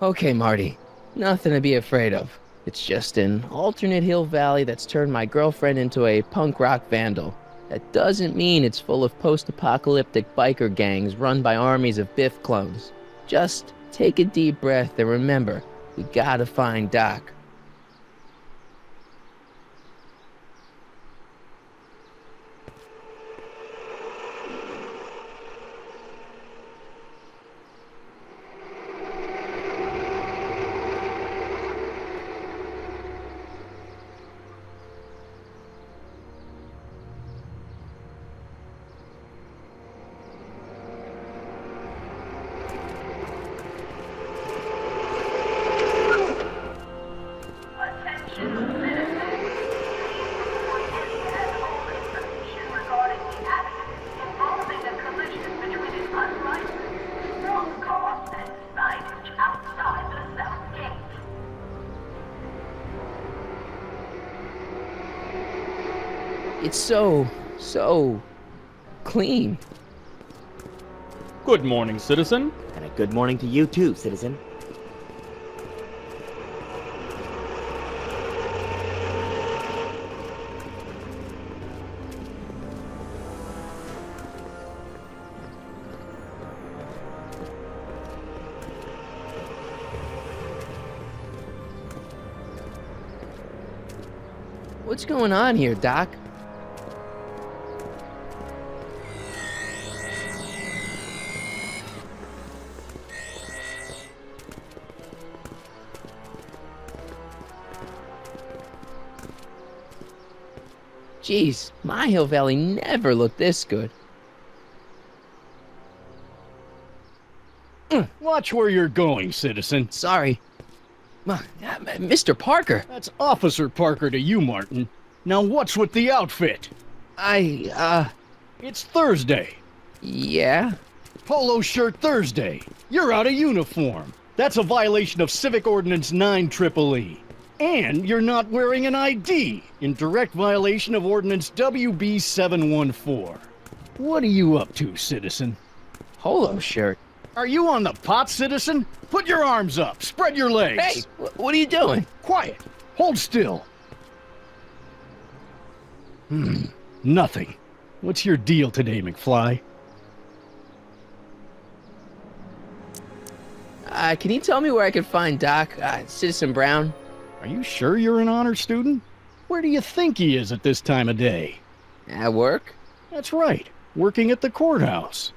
Okay, Marty. Nothing to be afraid of. It's just an alternate hill valley that's turned my girlfriend into a punk rock vandal. That doesn't mean it's full of post-apocalyptic biker gangs run by armies of Biff clones. Just take a deep breath and remember, we gotta find Doc. It's so clean. Good morning, citizen. And a good morning to you too, citizen. What's going on here, Doc? Jeez, my Hill Valley never looked this good. Watch where you're going, citizen. Sorry. Mr. Parker. That's Officer Parker to you, Martin. Now what's with the outfit? It's Thursday. Yeah? Polo shirt Thursday. You're out of uniform. That's a violation of Civic Ordinance 9EEE. And you're not wearing an ID, in direct violation of Ordinance WB 714. What are you up to, citizen? Polo shirt. Are you on the pot, citizen? Put your arms up, spread your legs. Hey, what are you doing? Quiet. Hold still. Nothing. What's your deal today, McFly? Can you tell me where I can find Doc, Citizen Brown? Are you sure you're an honor student? Where do you think he is at this time of day? At work? That's right. Working at the courthouse.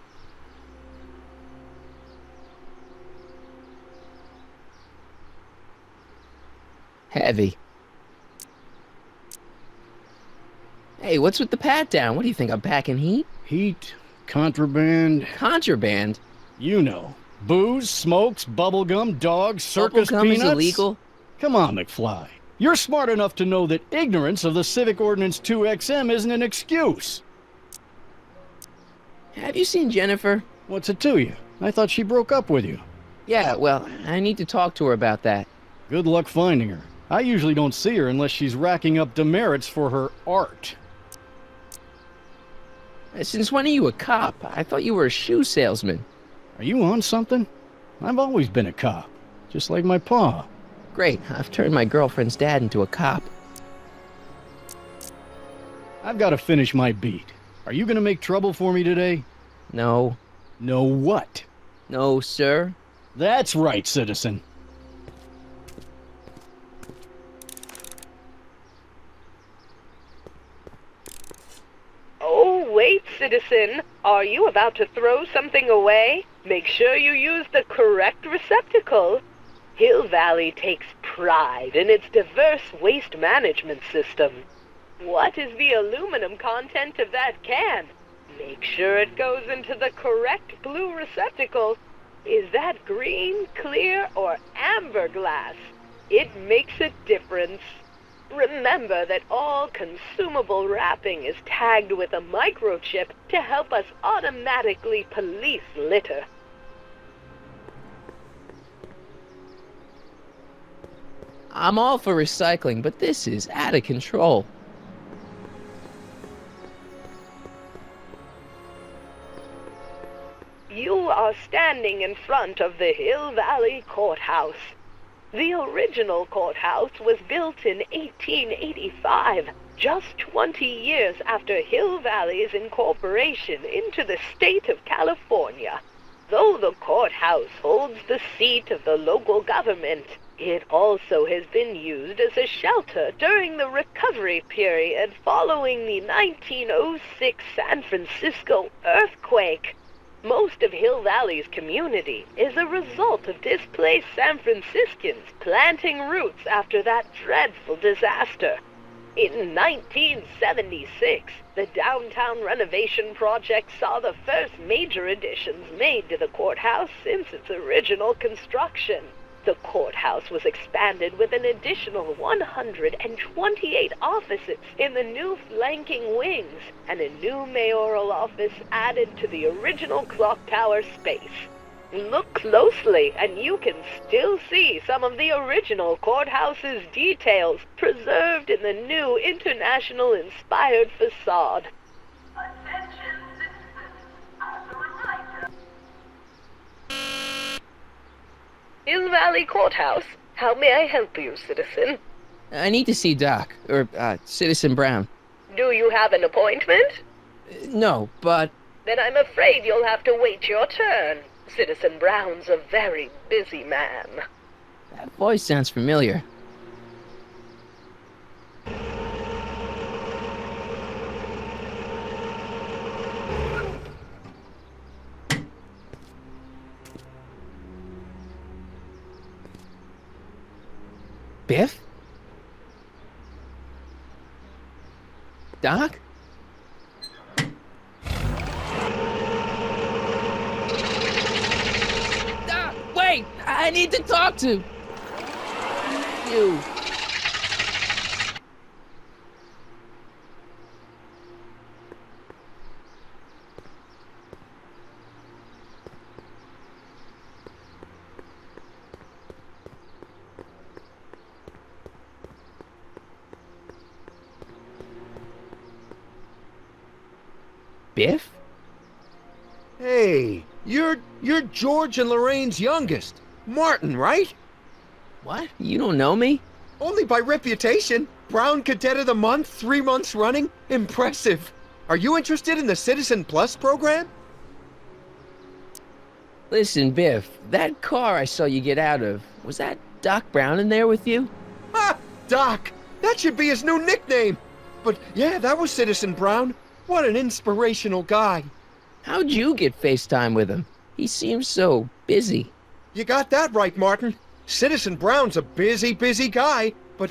Heavy. Hey, what's with the pat down? What do you think, I'm packing heat? Heat, contraband... Contraband? You know. Booze, smokes, bubblegum, dogs, circus Bubblegum peanuts... is illegal? Come on, McFly. You're smart enough to know that ignorance of the Civic Ordinance 2XM isn't an excuse. Have you seen Jennifer? What's it to you? I thought she broke up with you. Yeah, well, I need to talk to her about that. Good luck finding her. I usually don't see her unless she's racking up demerits for her art. Since when are you a cop? I thought you were a shoe salesman. Are you on something? I've always been a cop, just like my pa. Great, I've turned my girlfriend's dad into a cop. I've got to finish my beat. Are you gonna make trouble for me today? No. No what? No, sir. That's right, citizen. Oh, wait, citizen. Are you about to throw something away? Make sure you use the correct receptacle. Hill Valley takes pride in its diverse waste management system. What is the aluminum content of that can? Make sure it goes into the correct blue receptacle. Is that green, clear, or amber glass? It makes a difference. Remember that all consumable wrapping is tagged with a microchip to help us automatically police litter. I'm all for recycling, but this is out of control. You are standing in front of the Hill Valley Courthouse. The original courthouse was built in 1885, just 20 years after Hill Valley's incorporation into the state of California. Though the courthouse holds the seat of the local government, it also has been used as a shelter during the recovery period following the 1906 San Francisco earthquake. Most of Hill Valley's community is a result of displaced San Franciscans planting roots after that dreadful disaster. In 1976, the downtown renovation project saw the first major additions made to the courthouse since its original construction. The courthouse was expanded with an additional 128 offices in the new flanking wings, and a new mayoral office added to the original clock tower space. Look closely, and you can still see some of the original courthouse's details preserved in the new international-inspired facade. Attention, citizens. As a reminder. Hill Valley Courthouse. How may I help you, citizen? I need to see Doc, or, Citizen Brown. Do you have an appointment? No, but... Then I'm afraid you'll have to wait your turn. Citizen Brown's a very busy man. That voice sounds familiar. Biff? Doc? Doc, wait! I need to talk to you. Biff? Hey, you're George and Lorraine's youngest. Martin, right? What? You don't know me? Only by reputation. Brown Cadet of the Month, 3 months running. Impressive. Are you interested in the Citizen Plus program? Listen, Biff, that car I saw you get out of, was that Doc Brown in there with you? Ha! Doc! That should be his new nickname. But yeah, that was Citizen Brown. What an inspirational guy. How'd you get FaceTime with him? He seems so busy. You got that right, Martin. Citizen Brown's a busy guy. But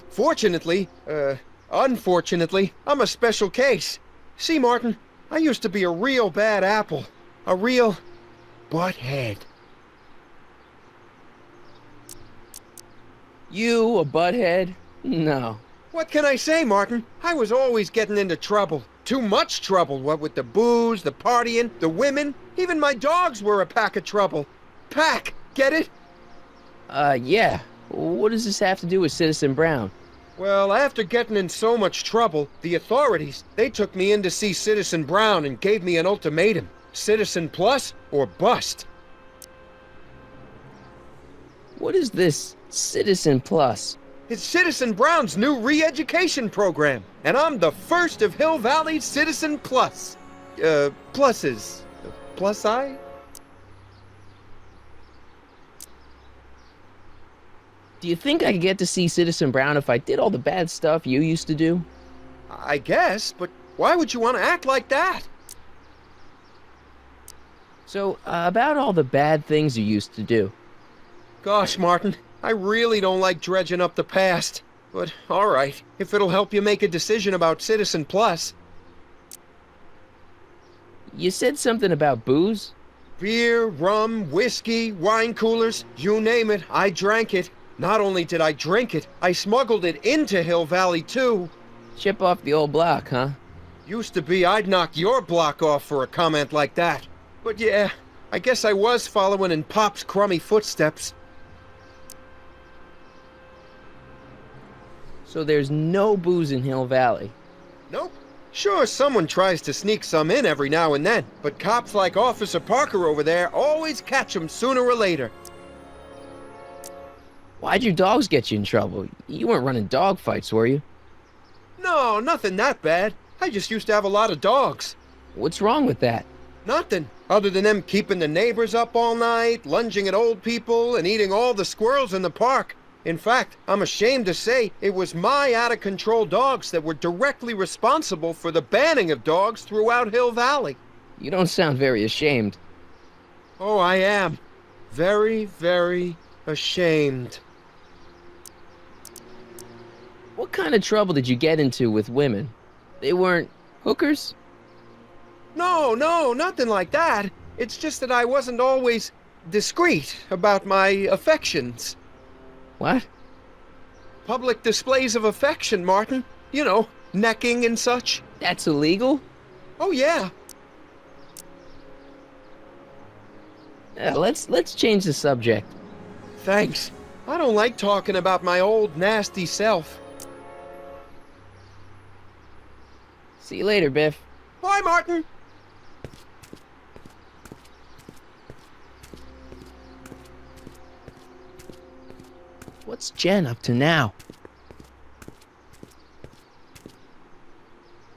unfortunately, I'm a special case. See, Martin, I used to be a real bad apple. A real butthead. You a butthead? No. What can I say, Martin? I was always getting into trouble. Too much trouble, what with the booze, the partying, the women. Even my dogs were a pack of trouble. Pack, get it? Yeah. What does this have to do with Citizen Brown? Well, after getting in so much trouble, the authorities, they took me in to see Citizen Brown and gave me an ultimatum. Citizen Plus or bust. What is this Citizen Plus? It's Citizen Brown's new re-education program, and I'm the first of Hill Valley's Citizen Plus. Pluses. Plus I? Do you think I could get to see Citizen Brown if I did all the bad stuff you used to do? I guess, but why would you want to act like that? So, about all the bad things you used to do. Gosh, Martin, I really don't like dredging up the past. But, alright, if it'll help you make a decision about Citizen Plus. You said something about booze? Beer, rum, whiskey, wine coolers, you name it, I drank it. Not only did I drink it, I smuggled it into Hill Valley, too. Chip off the old block, huh? Used to be I'd knock your block off for a comment like that. But yeah, I guess I was following in Pop's crummy footsteps. So there's no booze in Hill Valley. Nope. Sure, someone tries to sneak some in every now and then, but cops like Officer Parker over there always catch 'em sooner or later. Why'd your dogs get you in trouble? You weren't running dog fights, were you? No, nothing that bad. I just used to have a lot of dogs. What's wrong with that? Nothing, other than them keeping the neighbors up all night, lunging at old people, and eating all the squirrels in the park. In fact, I'm ashamed to say it was my out-of-control dogs that were directly responsible for the banning of dogs throughout Hill Valley. You don't sound very ashamed. Oh, I am. Very, very ashamed. What kind of trouble did you get into with women? They weren't hookers? No, nothing like that. It's just that I wasn't always discreet about my affections. What? Public displays of affection, Martin. You know, necking and such. That's illegal? Oh, yeah. Let's change the subject. Thanks. I don't like talking about my old, nasty self. See you later, Biff. Bye, Martin. What's Jen up to now?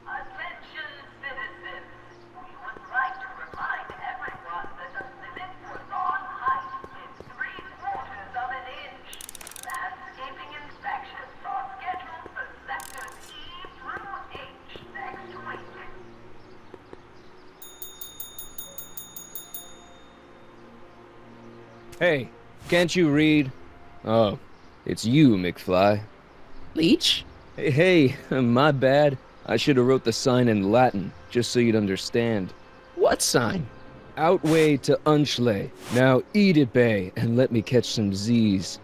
Attention citizens, we would like to remind everyone that the limit for lawn height is 3/4 of an inch. Landscaping inspections are scheduled for sectors E through H next week. Hey, can't you read? Oh, it's you, McFly. Leech? Hey, my bad. I should have wrote the sign in Latin, just so you'd understand. What sign? Outway to Unchley. Now eat it, Bay, and let me catch some Z's.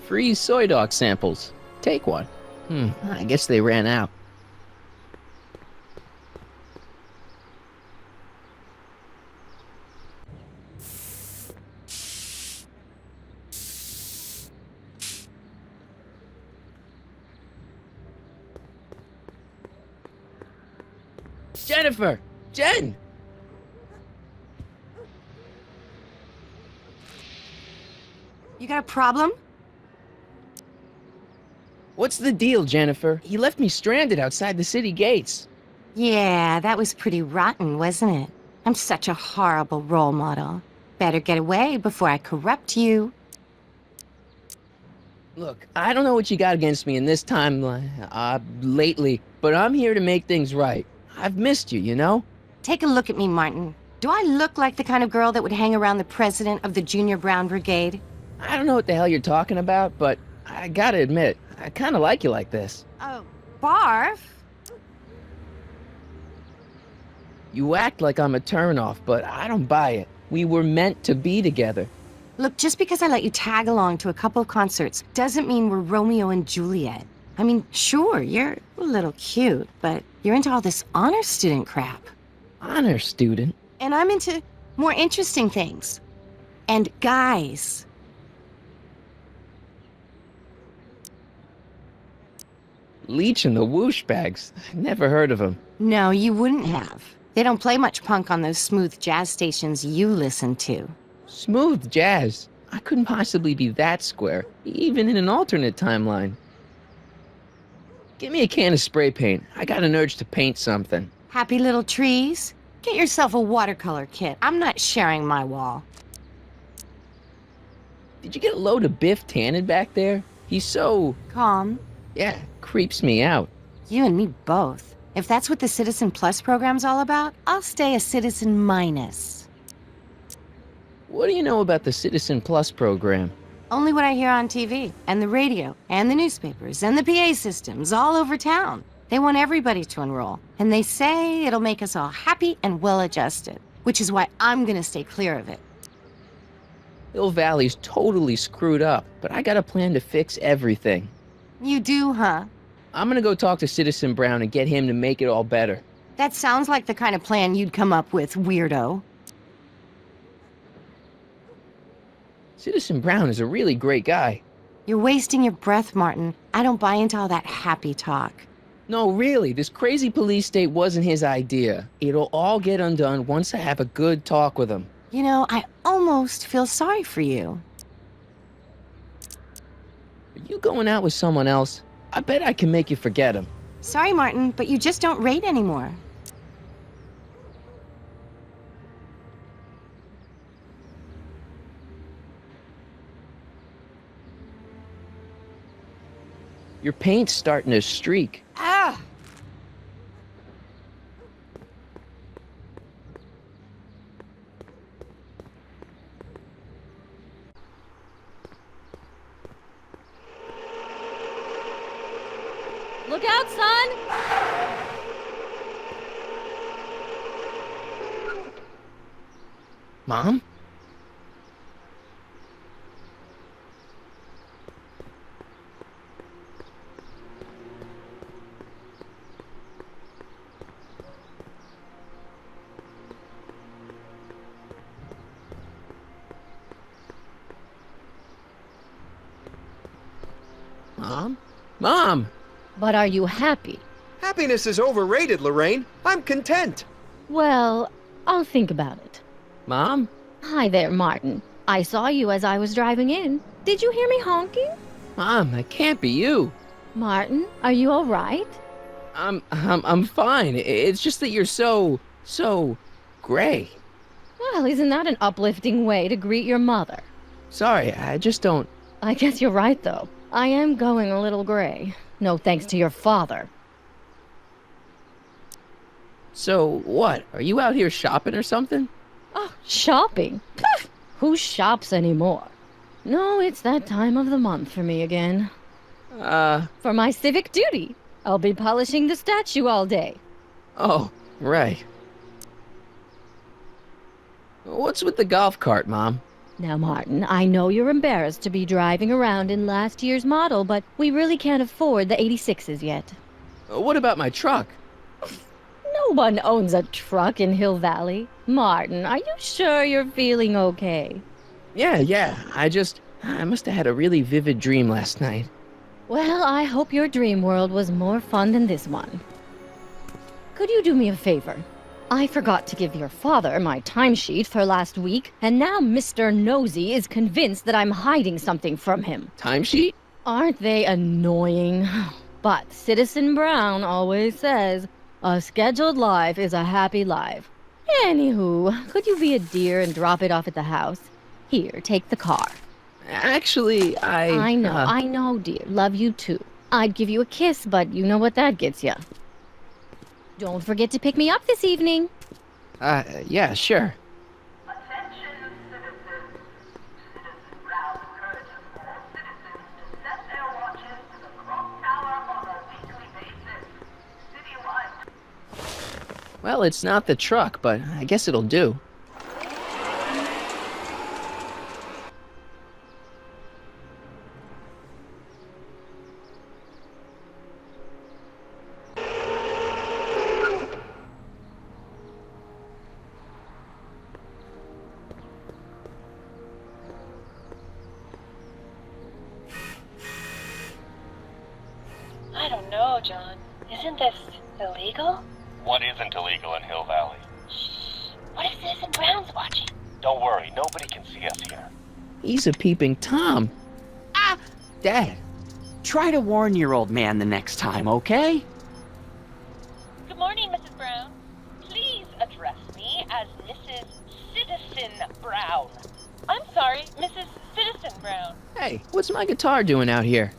Free soy dog samples. Take one. I guess they ran out. Jennifer! Jen! You got a problem? What's the deal, Jennifer? He left me stranded outside the city gates. Yeah, that was pretty rotten, wasn't it? I'm such a horrible role model. Better get away before I corrupt you. Look, I don't know what you got against me in this time, lately, but I'm here to make things right. I've missed you, you know? Take a look at me, Martin. Do I look like the kind of girl that would hang around the president of the Junior Brown Brigade? I don't know what the hell you're talking about, but I gotta admit, I kinda like you like this. Oh, barf? You act like I'm a turnoff, but I don't buy it. We were meant to be together. Look, just because I let you tag along to a couple of concerts doesn't mean we're Romeo and Juliet. I mean, sure, you're a little cute, but you're into all this honor student crap. Honor student? And I'm into more interesting things. And guys. Leech and the whoosh bags. Never heard of them. No, you wouldn't have. They don't play much punk on those smooth jazz stations you listen to. Smooth jazz. I couldn't possibly be that square, even in an alternate timeline. Give me a can of spray paint. I got an urge to paint something. Happy little trees? Get yourself a watercolor kit. I'm not sharing my wall. Did you get a load of Biff tanning back there? He's so... Calm. yeah, creeps me out. You and me both. If that's what the Citizen Plus program's all about, I'll stay a Citizen Minus. What do you know about the Citizen Plus program? Only what I hear on TV, and the radio, and the newspapers, and the PA systems all over town. They want everybody to enroll, and they say it'll make us all happy and well-adjusted, which is why I'm gonna stay clear of it. Hill Valley's totally screwed up, but I got a plan to fix everything. You do, huh? I'm gonna go talk to Citizen Brown and get him to make it all better. That sounds like the kind of plan you'd come up with, weirdo. Citizen Brown is a really great guy. You're wasting your breath, Martin. I don't buy into all that happy talk. No, really, this crazy police state wasn't his idea. It'll all get undone once I have a good talk with him. You know, I almost feel sorry for you. Are you going out with someone else? I bet I can make you forget him. Sorry, Martin, but you just don't rate anymore. Your paint's starting to streak. Ah! Look out, son! Mom? Mom? Mom! But are you happy? Happiness is overrated, Lorraine. I'm content. Well, I'll think about it. Mom? Hi there, Martin. I saw you as I was driving in. Did you hear me honking? Mom, that can't be you. Martin, are you all right? I'm fine. It's just that you're so gray. Well, isn't that an uplifting way to greet your mother? Sorry, I just don't... I guess you're right, though. I am going a little gray. No thanks to your father. So, what? Are you out here shopping or something? Oh, shopping? Pah! Who shops anymore? No, it's that time of the month for me again. For my civic duty. I'll be polishing the statue all day. Oh, right. What's with the golf cart, Mom? Now, Martin, I know you're embarrassed to be driving around in last year's model, but we really can't afford the 86s yet. What about my truck? No one owns a truck in Hill Valley. Martin, are you sure you're feeling okay? Yeah. I must have had a really vivid dream last night. Well, I hope your dream world was more fun than this one. Could you do me a favor? I forgot to give your father my timesheet for last week, and now Mr. Nosy is convinced that I'm hiding something from him. Timesheet? Aren't they annoying? But Citizen Brown always says, a scheduled life is a happy life. Anywho, could you be a dear and drop it off at the house? Here, take the car. Actually, I know, dear. Love you too. I'd give you a kiss, but you know what that gets you. Don't forget to pick me up this evening. Yeah, sure. Attention, citizens. Citizen Brown encourages all citizens to set their watches to the clock tower on a weekly basis. Citywide. Well, it's not the truck, but I guess it'll do. I don't know, John. Isn't this illegal? What isn't illegal in Hill Valley? Shh. What if Citizen Brown's watching? Don't worry, nobody can see us here. He's a peeping Tom. Ah! Dad. Try to warn your old man the next time, okay? Good morning, Mrs. Brown. Please address me as Mrs. Citizen Brown. I'm sorry, Mrs. Citizen Brown. Hey, what's my guitar doing out here?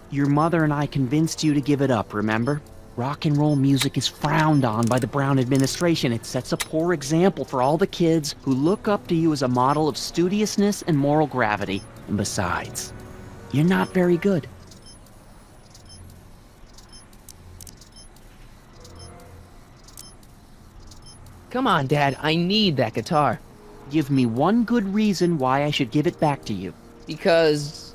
Your mother and I convinced you to give it up, remember? Rock and roll music is frowned on by the Brown administration. It sets a poor example for all the kids who look up to you as a model of studiousness and moral gravity. And besides, you're not very good. Come on, Dad, I need that guitar. Give me one good reason why I should give it back to you. Because...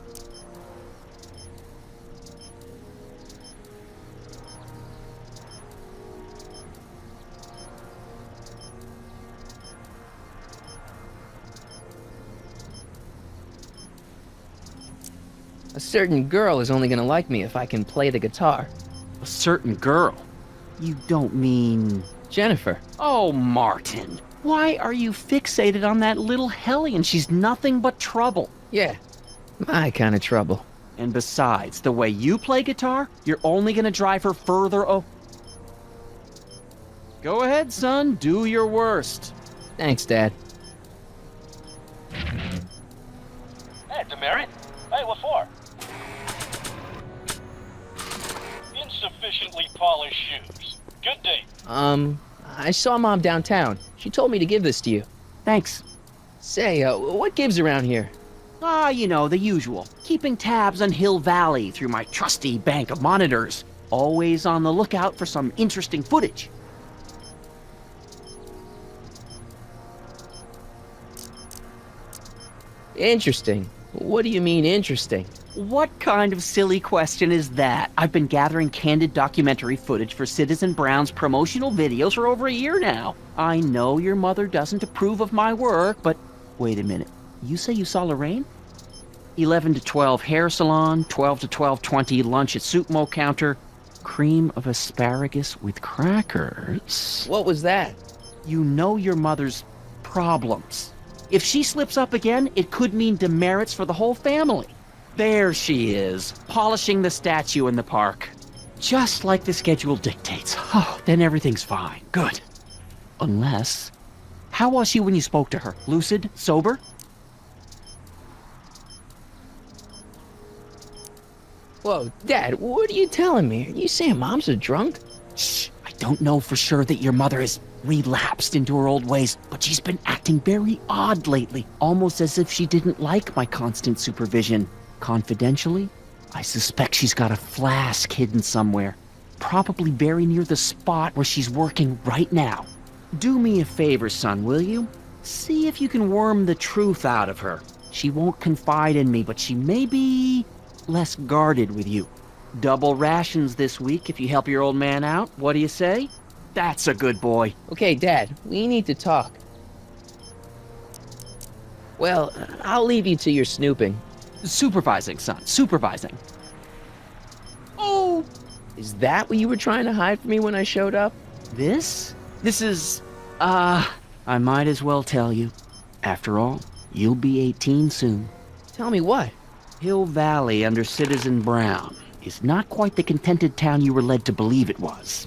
A certain girl is only gonna like me if I can play the guitar. A certain girl? You don't mean... Jennifer. Oh, Martin. Why are you fixated on that little hellion? She's nothing but trouble. Yeah, my kind of trouble. And besides, the way you play guitar, you're only gonna drive her further Go ahead, son. Do your worst. Thanks, Dad. Hey, Demerit. Hey, what for? Insufficiently polished shoes. Good day. I saw Mom downtown. She told me to give this to you. Thanks. Say, what gives around here? You know, the usual. Keeping tabs on Hill Valley through my trusty bank of monitors. Always on the lookout for some interesting footage. Interesting. What do you mean, interesting? What kind of silly question is that? I've been gathering candid documentary footage for Citizen Brown's promotional videos for over a year now. I know your mother doesn't approve of my work, but wait a minute. You say you saw Lorraine? 11 to 12 hair salon, 12 to 12:20 lunch at soup mo counter, cream of asparagus with crackers. What was that? You know your mother's problems. If she slips up again, it could mean demerits for the whole family. There she is, polishing the statue in the park. Just like the schedule dictates. Oh, then everything's fine. Good. Unless... How was she when you spoke to her? Lucid? Sober? Whoa, Dad, what are you telling me? Are you saying Mom's a drunk? Shh, I don't know for sure that your mother has relapsed into her old ways, but she's been acting very odd lately, almost as if she didn't like my constant supervision. Confidentially, I suspect she's got a flask hidden somewhere, probably very near the spot where she's working right now. Do me a favor, son, will you? See if you can worm the truth out of her. She won't confide in me, but she may be less guarded with you. Double rations this week if you help your old man out. What do you say? That's a good boy. Okay, Dad, we need to talk. Well, I'll leave you to your snooping. Supervising, son. Supervising. Oh! Is that what you were trying to hide from me when I showed up? This? This is... I might as well tell you. After all, you'll be 18 soon. Tell me what? Hill Valley under Citizen Brown is not quite the contented town you were led to believe it was.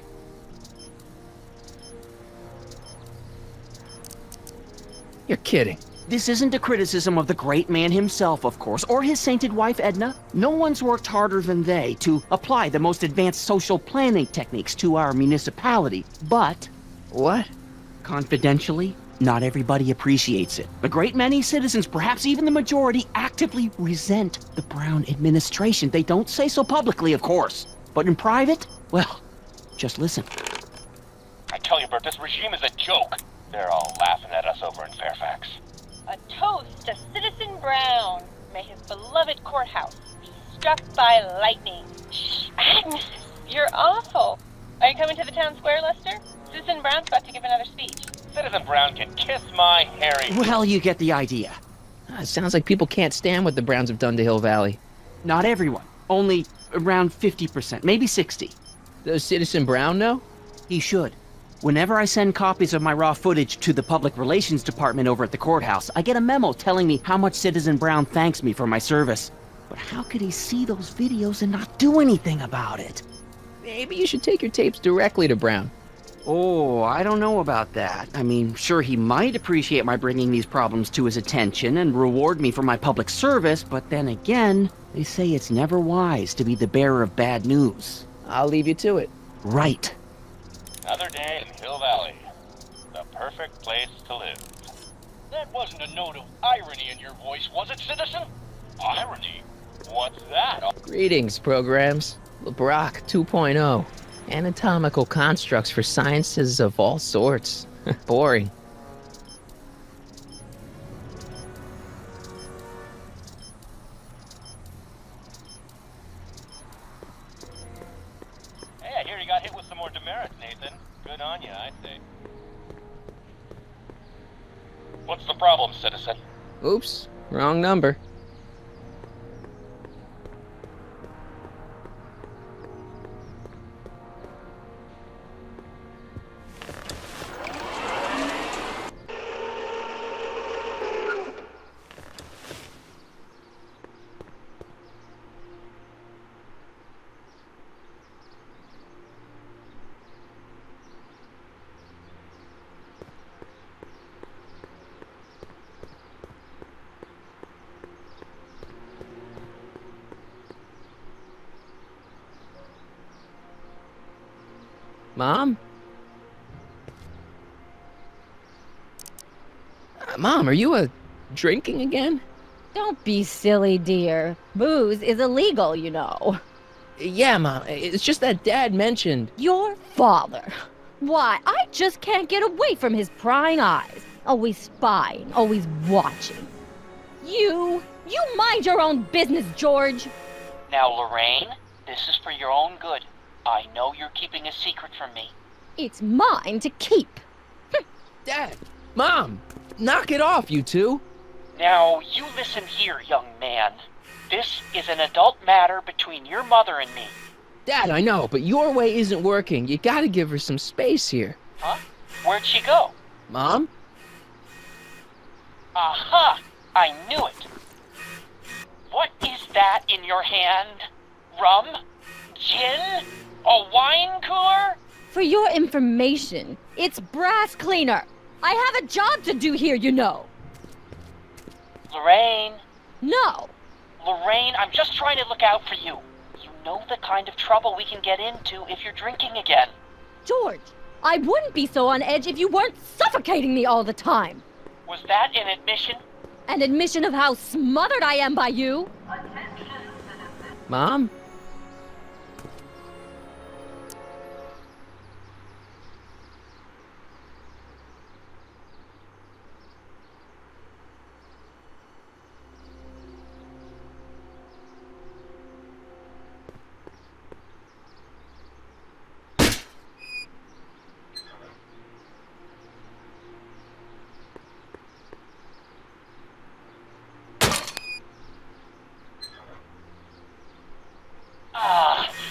You're kidding. This isn't a criticism of the great man himself, of course, or his sainted wife, Edna. No one's worked harder than they to apply the most advanced social planning techniques to our municipality. But... What? Confidentially, not everybody appreciates it. A great many citizens, perhaps even the majority, actively resent the Brown administration. They don't say so publicly, of course. But in private, well, just listen. I tell you, Bert, this regime is a joke. They're all laughing at us over in Fairfax. A toast to Citizen Brown. May his beloved courthouse be struck by lightning. Shh, Agnes, you're awful. Are you coming to the town square, Lester? Citizen Brown's about to give another speech. Citizen Brown can kiss my hairy... Well, you get the idea. It sounds like people can't stand what the Browns have done to Hill Valley. Not everyone. Only around 50%, maybe 60. Does Citizen Brown know? He should. Whenever I send copies of my raw footage to the Public Relations Department over at the courthouse, I get a memo telling me how much Citizen Brown thanks me for my service. But how could he see those videos and not do anything about it? Maybe you should take your tapes directly to Brown. Oh, I don't know about that. I mean, sure, he might appreciate my bringing these problems to his attention and reward me for my public service, but then again, they say it's never wise to be the bearer of bad news. I'll leave you to it. Right. Another day in Hill Valley. The perfect place to live. That wasn't a note of irony in your voice, was it, citizen? Irony? What's that? Greetings, programs. LeBrock 2.0. Anatomical constructs for sciences of all sorts. Boring. Hey, I hear you got hit with some more demerits, Nathan. Good on you, I say. What's the problem, citizen? Oops, wrong number. Mom? Mom, are you drinking again? Don't be silly, dear. Booze is illegal, you know. Yeah, Mom. It's just that Dad mentioned... Your father. Why, I just can't get away from his prying eyes. Always spying, always watching. You mind your own business, George. Now, Lorraine, this is for your own good. I know you're keeping a secret from me. It's mine to keep. Dad! Mom! Knock it off, you two! Now, you listen here, young man. This is an adult matter between your mother and me. Dad, I know, but your way isn't working. You gotta give her some space here. Huh? Where'd she go? Mom? Aha! I knew it. What is that in your hand? Rum? Gin? A wine cooler? For your information, it's brass cleaner. I have a job to do here, you know. Lorraine. No. Lorraine, I'm just trying to look out for you. You know the kind of trouble we can get into if you're drinking again. George, I wouldn't be so on edge if you weren't suffocating me all the time. Was that an admission? An admission of how smothered I am by you. Mom?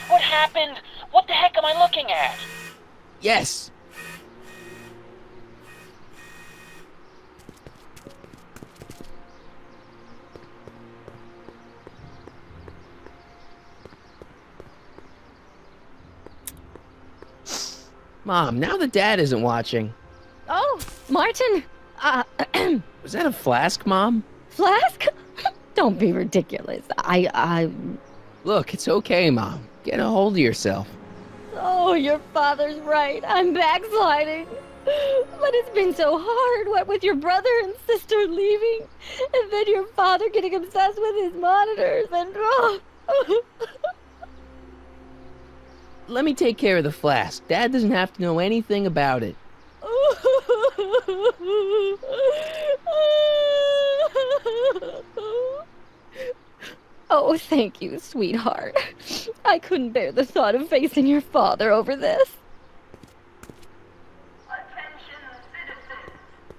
What happened? What the heck am I looking at? Yes! Mom, now that Dad isn't watching. Oh, Martin. Was that a flask, Mom? Flask? Don't be ridiculous. Look, it's okay, Mom. Get a hold of yourself. Oh, your father's right. I'm backsliding. But it's been so hard, what with your brother and sister leaving, and then your father getting obsessed with his monitors, and Let me take care of the flask. Dad doesn't have to know anything about it. Oh, thank you, sweetheart. I couldn't bear the thought of facing your father over this. Attention citizens.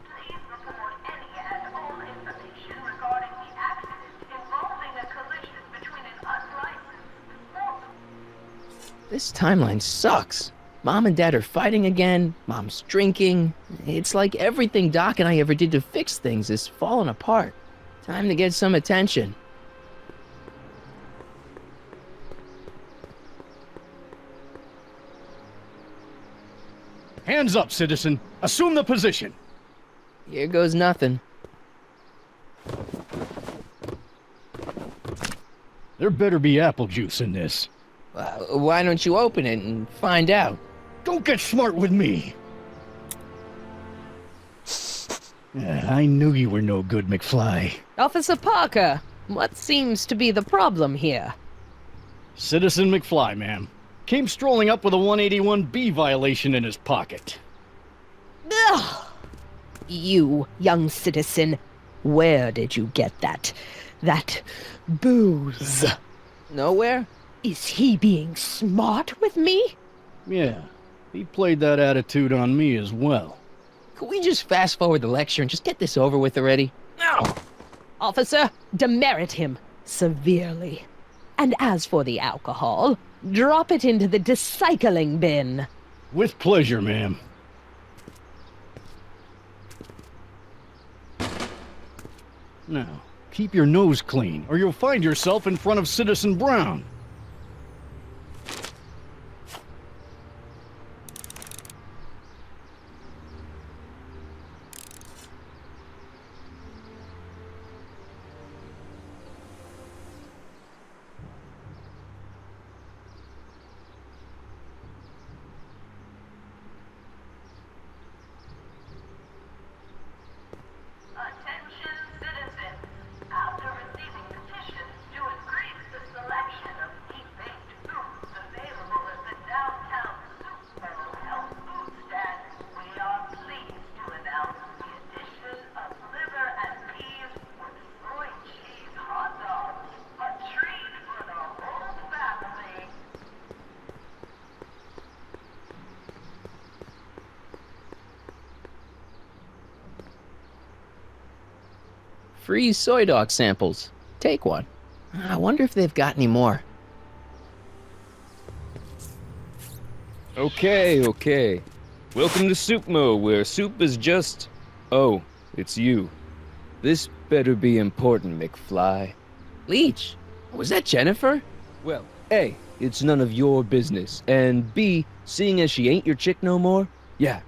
Please report any and all information regarding the accident involving a collision between an unlicensed... This timeline sucks. Mom and Dad are fighting again. Mom's drinking. It's like everything Doc and I ever did to fix things is falling apart. Time to get some attention. Hands up, citizen. Assume the position. Here goes nothing. There better be apple juice in this. Why don't you open it and find out? Don't get smart with me. I knew you were no good, McFly. Officer Parker, what seems to be the problem here? Citizen McFly, ma'am. Came strolling up with a 181B violation in his pocket. Ugh. You, young citizen, where did you get that booze? Nowhere? Is he being smart with me? Yeah, he played that attitude on me as well. Could we just fast forward the lecture and just get this over with already? No! Officer, demerit him severely. And as for the alcohol, drop it into the recycling bin. With pleasure, ma'am. Now, keep your nose clean, or you'll find yourself in front of Citizen Brown. Free soy dog samples. Take one. I wonder if they've got any more. Okay. Welcome to Soup Mo, where soup is just... Oh, it's you. This better be important, McFly. Leech, was that Jennifer? Well, A, it's none of your business, and B, seeing as she ain't your chick no more, yeah.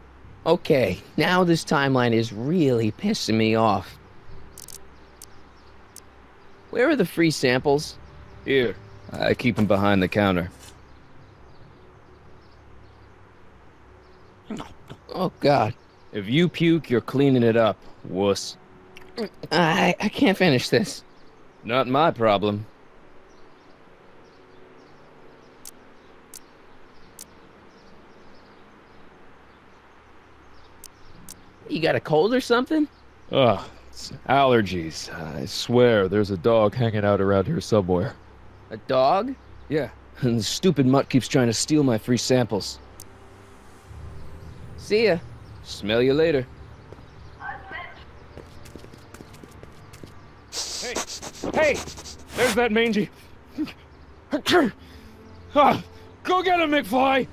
Okay, now this timeline is really pissing me off. Where are the free samples? Here, I keep them behind the counter. Oh, God. If you puke, you're cleaning it up, wuss. I can't finish this. Not my problem. You got a cold or something? Ugh, it's allergies. I swear there's a dog hanging out around here somewhere. A dog? Yeah, and the stupid mutt keeps trying to steal my free samples. See ya. Smell you later. Hey! There's that mangy... Go get him, McFly!